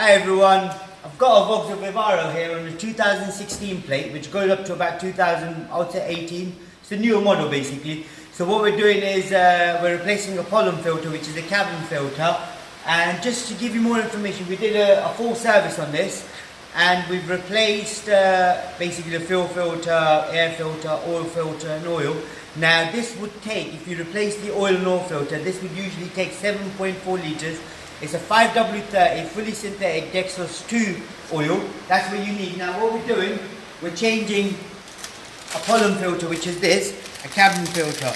Hi everyone, I've got a Vauxhall Vivaro here on the 2016 plate, which goes up to about 2018. It's a newer model basically. So what we're doing is we're replacing a pollen filter, which is a cabin filter. And just to give you more information, we did a full service on this, and we've replaced basically the fuel filter, air filter, oil filter and oil. Now this would take, if you replace the oil and oil filter, this would usually take 7.4 litres. It's a 5W30 fully synthetic Dextrose 2 oil. That's what you need. Now what we're doing, we're changing a pollen filter, which is this, a cabin filter.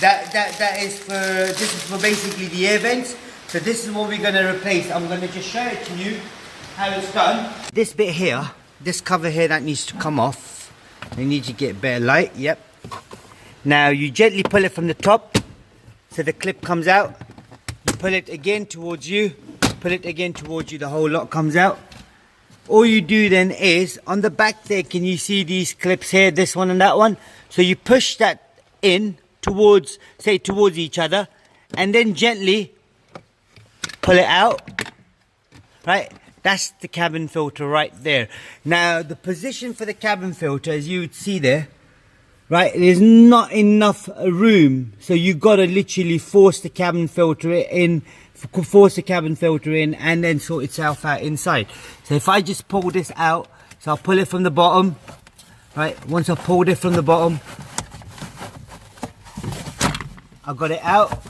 This is for basically the air vents. So this is what we're going to replace. I'm going to just show it to you how it's done. This bit here, this cover here, that needs to come off. You need to get better light. Yep. Now you gently pull it from the top so the clip comes out. You pull it again towards you, pull it again towards you, the whole lot comes out. All you do then is, on the back there, can you see these clips here, this one and that one? So you push that in towards, say towards each other, and then gently pull it out, right? That's the cabin filter right there. Now the position for the cabin filter, as you would see there, right, there's not enough room, so you got to literally force the cabin filter in, and then sort itself out inside. So if I just pull this out, so I'll pull it from the bottom, right? Once I've pulled it from the bottom, I got it out.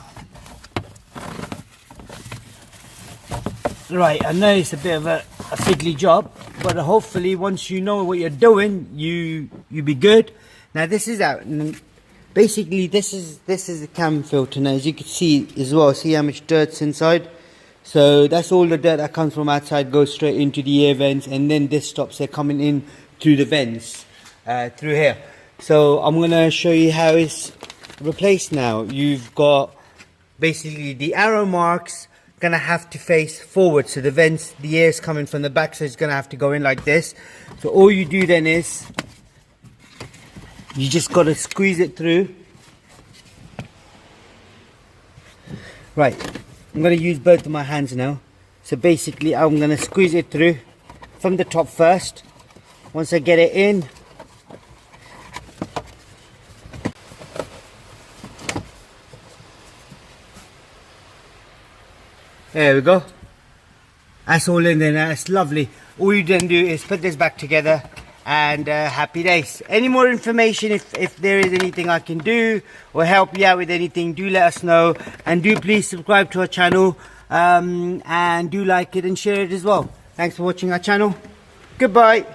Right, I know it's a bit of a fiddly job, but hopefully once you know what you're doing, you'll be good. Now this is out, and basically this is the cabin filter. Now as you can see as well, see how much dirt's inside. So that's all the dirt that comes from outside, goes straight into the air vents, and then this stops it coming in through the vents through here. So I'm gonna show you how it's replaced now. You've got basically the arrow marks gonna have to face forward, so the vents, the air's coming from the back, so it's gonna have to go in like this. So all you do then is you just got to squeeze it through. Right, I'm going to use both of my hands now. So basically I'm going to squeeze it through from the top first. Once I get it in, there we go. That's all in there now. That's lovely. All you then do is put this back together, and happy days. Any more information, if there is anything I can do or help you out with anything, do let us know, and do please subscribe to our channel, and do like it and share it as well. Thanks for watching our channel. Goodbye.